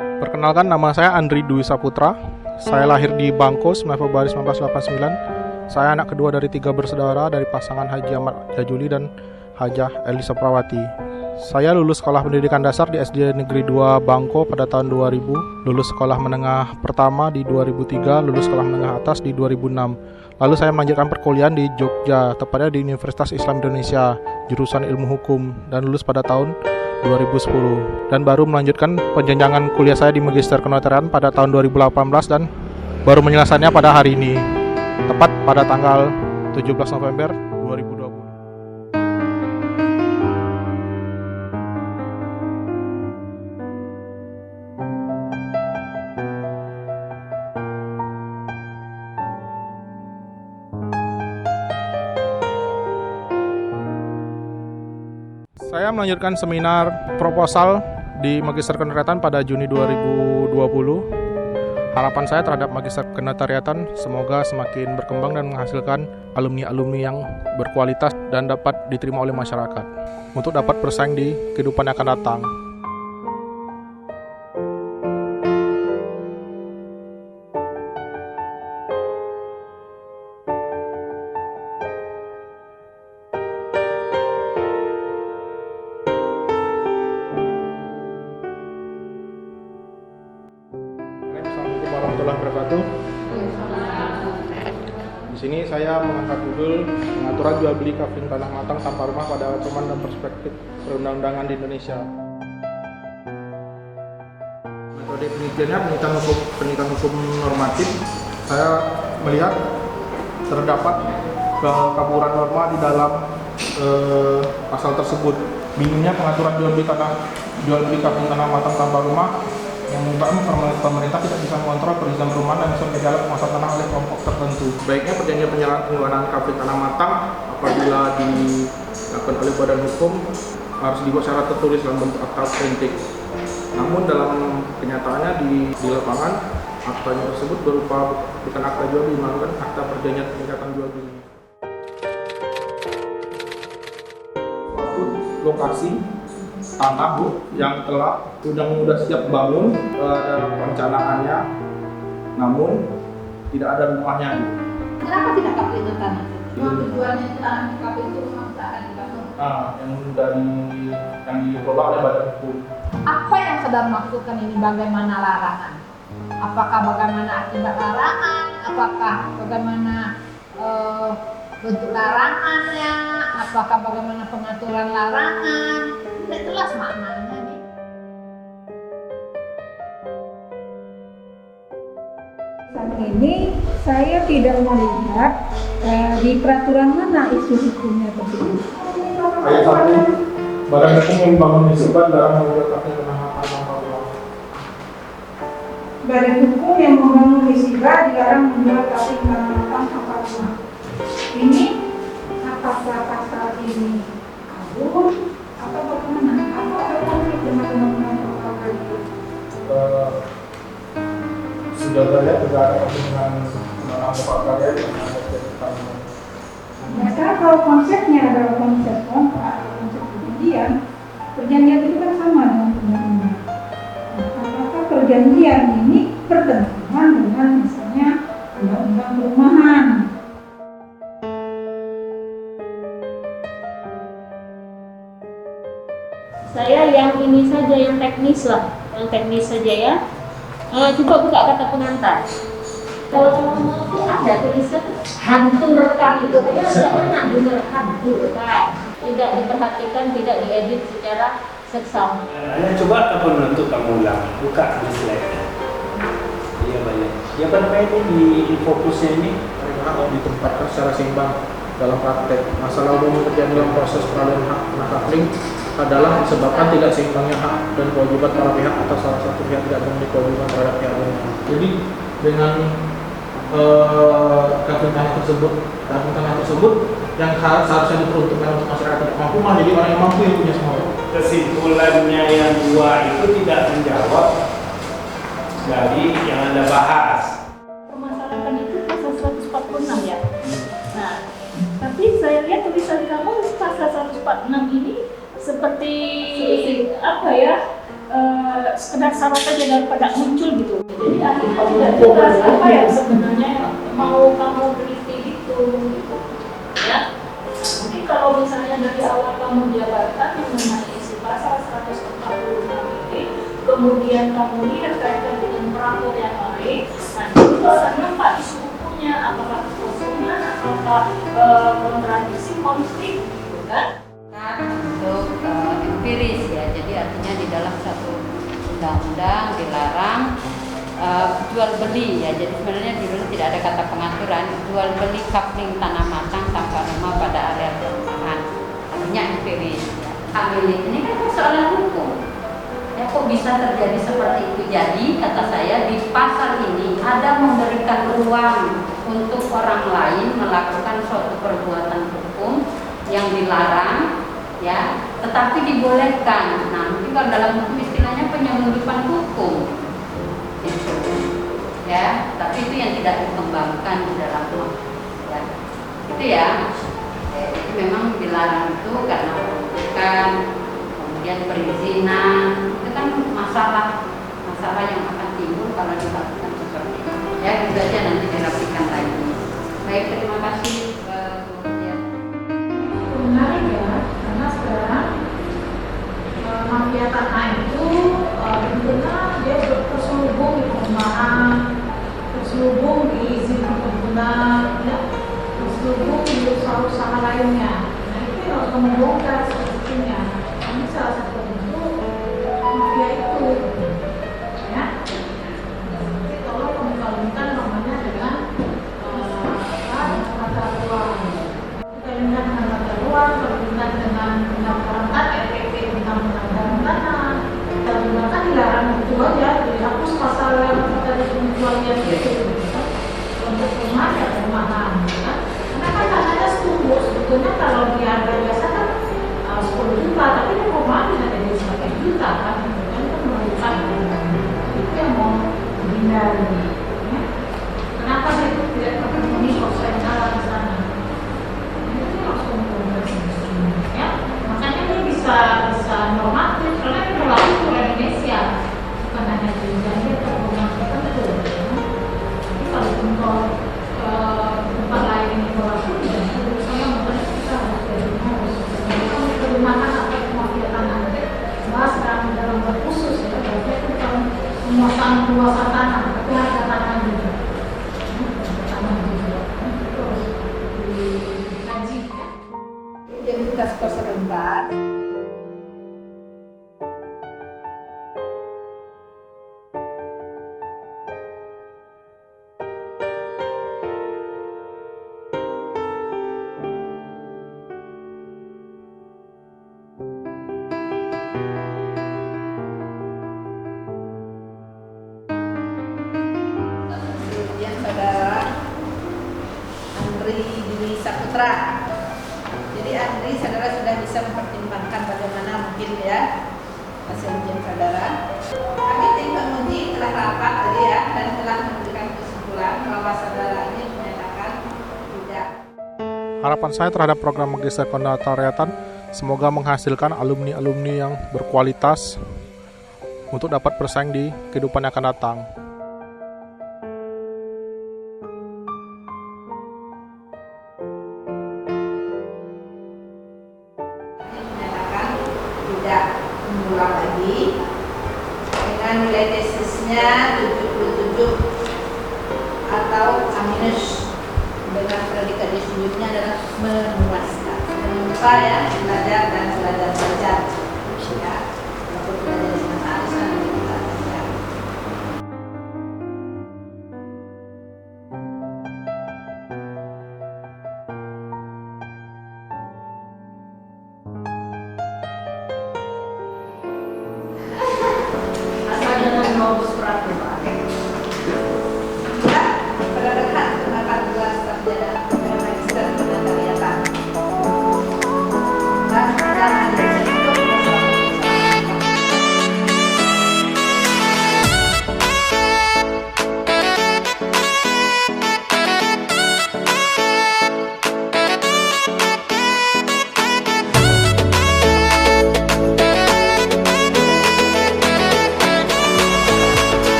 Perkenalkan, nama saya Andri Dwi Saputra. Saya lahir di Bangko 9 Februari 1989. Saya anak kedua dari 3 bersaudara dari pasangan Haji Ahmad Jajuli dan Hajah Elisa Prawati. Saya lulus sekolah pendidikan dasar di SD Negeri 2 Bangko pada tahun 2000, lulus sekolah menengah pertama di 2003, lulus sekolah menengah atas di 2006. Lalu saya melanjutkan perkuliahan di Jogja, tepatnya di Universitas Islam Indonesia, jurusan Ilmu Hukum, dan lulus pada tahun 2010. Dan baru melanjutkan penjenjangan kuliah saya di Magister Kenotariatan pada tahun 2018 dan baru menyelesaikannya pada hari ini, tepat pada tanggal 17 November 2020. Saya melanjutkan seminar proposal di Magister Kenotariatan pada Juni 2020. Harapan saya terhadap Magister Kenotariatan semoga semakin berkembang dan menghasilkan alumni-alumni yang berkualitas dan dapat diterima oleh masyarakat untuk dapat bersaing di kehidupan yang akan datang. Assalamualaikum warahmatullahi wabarakatuh. Di sini saya mengangkat judul pengaturan jual beli kafling tanah matang tanpa rumah pada ancaman dan perspektif perundang-undangan di Indonesia. Metode penelitiannya penelitian hukum normatif. Saya melihat terdapat kekaburan norma di dalam pasal tersebut. Minimnya pengaturan jual beli kafling tanah matang tanpa rumah yang menyebabkan pemerintah tidak bisa mengontrol perizinan perumahan dan bisa menjadi alat penguasaan tanah oleh kelompok tertentu. Baiknya perjanjian pengelolaan kafling tanah matang apabila dilakukan oleh badan hukum harus dibuat secara tertulis dalam bentuk akta autentik. Namun dalam kenyataannya di lapangan aktanya tersebut berupa bukan akta jual beli, melainkan akta perjanjian pengikatan jual beli. Suatu lokasi tanah yang telah sudah siap bangun dalam perencanaannya, namun tidak ada rumahnya. Kenapa tidak KP itu tanah? Tujuannya tanah KP itu rumah akan dibangun. Yang dikelola oleh badan hukum. Apa yang sedang maksudkan ini? Bagaimana larangan? Apakah bagaimana akibat larangan? Apakah bagaimana bentuk larangannya? Apakah bagaimana pengaturan larangan? Tidak jelas maknanya nih. Saat ini saya tidak melihat di peraturan mana isu hukumnya tersebut. Ayat 1, badan hukum yang membangun disebut dalam menjual kafling tanah matang tanpa rumah. Badan hukum yang membangun musibah dilarang menjual kafling tanah matang tanpa rumah. Ini apakah pasal ini kabur atau bagaimana? Atau ada konflik dengan undang-undang program itu? Sudah saya tidak ada konflik dengan undang-undang pokok karya yang ada di dalam. Nah, kalau konsepnya adalah konsep kontrak, konsep perjanjian itu kan sama dengan undang-undang. Nah, apakah perjanjian ini bertentangan dengan misalnya undang-undang perumahan? Saya yang ini saja, yang teknis lah, yang teknis saja ya. Coba buka kata pengantar. Kalau itu ada tulisan hantu rekam itu, saya pernah dengar hantu rekam. Tidak diperhatikan, tidak diedit secara seksama. Coba kapan untuk kamu ulang, buka di slide. Iya banyak. Ya apa namanya ini di fokusnya ini? Hak ditempatkan secara seimbang dalam praktek. Masalah umum terjadi dalam proses peralihan hak tanah kafling adalah disebabkan tidak seimbangnya hak dan kewajiban para pihak atau salah satu pihak tidak memiliki kewajiban terhadap pihak lain. Jadi dengan kafling tanah tersebut yang seharusnya diperuntukkan untuk masyarakat tidak mampu malah jadi orang yang mampu yang punya semua. Kesimpulannya yang dua itu tidak menjawab dari yang Anda bahas. Permasalahan itu pasal 146 ya. Nah, tapi saya lihat tulisan kamu pasal 146 ini seperti apa ya? sekedar syarat saja daripada muncul gitu. Jadi akhirnya tidak jelas apa yang sebenarnya mau kamu teliti itu gitu. Ya. Jadi kalau misalnya dari awal kamu jabarkan mengenai isi pasal 146 ini, kemudian kamu lihat kaitan dengan peraturan yang lain, nanti itu akan nampak isu hukumnya, apakah kekosongan, apakah kontradiksi, konflik, gitu kan? Untuk empiris ya, jadi artinya di dalam satu undang-undang dilarang jual beli ya, jadi sebenarnya di dulu tidak ada kata pengaturan jual beli kapling tanah matang tanpa rumah pada area perumahan, artinya empiris ya. Milik ini kan persoalan hukum ya, kok bisa terjadi seperti itu. Jadi kata saya di pasal ini ada memberikan ruang untuk orang lain melakukan suatu perbuatan hukum yang dilarang ya, tetapi dibolehkan. Nah, mungkin kalau dalam hukum istilahnya penyelundupan hukum itu ya, tapi itu yang tidak dikembangkan di dalam hukum ya. Itu ya, itu memang dilarang itu karena pendidikan, kemudian perizinan, itu kan masalah yang akan timbul kalau dilakukan seperti itu ya. Itu saja, nanti dirapikan lagi. Baik, terima kasih. Menarik ya, karena sekarang mafia tanah itu benar dia terselubung di perumahan, terselubung di izin perkebunan, ya, terselubung di usaha-usaha lainnya. Nah itu yang harus membongkar sebetulnya. Ini salah satu bentuk mafia itu, ya. Jadi tolong kamu kawinkan namanya dengan mata uang. Kita lihat dengan mata uang, berhubungan dengan perangkat RPP tentang pengadaan tanah. Kita gunakan dilarang itu aja, dihapus pasal yang tadi penjualnya itu. Untuk rumah ya perumahan, kan? Karena kan tanahnya setumbuh, sebetulnya kalau di harga biasa kan 10 juta, tapi di perumahan bisa jadi 1 juta kan? Itu kan memerlukan itu yang mau dihindari. Ya? Kenapa sih itu tidak terpenuhi konvensional di sana? Ya, makanya ini bisa normatif karena ini berlaku di Indonesia, bukan hanya di Indonesia atau rumah tertentu. Jadi kalau contoh tempat lain ini berlaku, tidak perlu sama makanya kita harus terjemahkan apa yang mafia tanah. Bahas dalam khusus ya, berarti itu kalau penguasaan tanah, tapi harga tanah juga. Identitas perserembat. Kemudian saudara Andri Dwi Saputra. Jadi Andri, saudara sudah bisa mempertimbangkan bagaimana mungkin ya hasil ujian saudara. Kami tim penguji telah rapat tadi ya dan telah memberikan kesimpulan bahwa saudara ini menyatakan tidak. Harapan saya terhadap program Magister Penotariatan semoga menghasilkan alumni-alumni yang berkualitas untuk dapat bersaing di kehidupan yang akan datang. Tidak mengulang lagi dengan nilai tesisnya 77 atau A- dengan predikat disebutnya adalah memuaskan, menyuka ya, belajar dan belajar ya, walaupun belajar dengan harus nanti kita belajar. Asal jangan menerobos peraturan. Ya, pada dekat dengan 14 sarjana dan magister penotariatan. Dan jangan disentuh masalah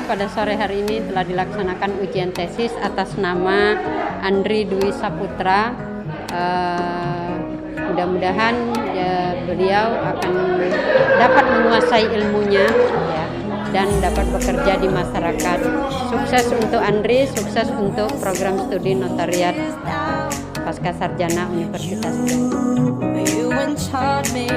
pada sore hari ini telah dilaksanakan ujian tesis atas nama Andri Dwi Saputra. Mudah-mudahan beliau akan dapat menguasai ilmunya ya, dan dapat bekerja di masyarakat. Sukses untuk Andri, sukses untuk program studi notariat Pasca Sarjana Universitas. You and taught me.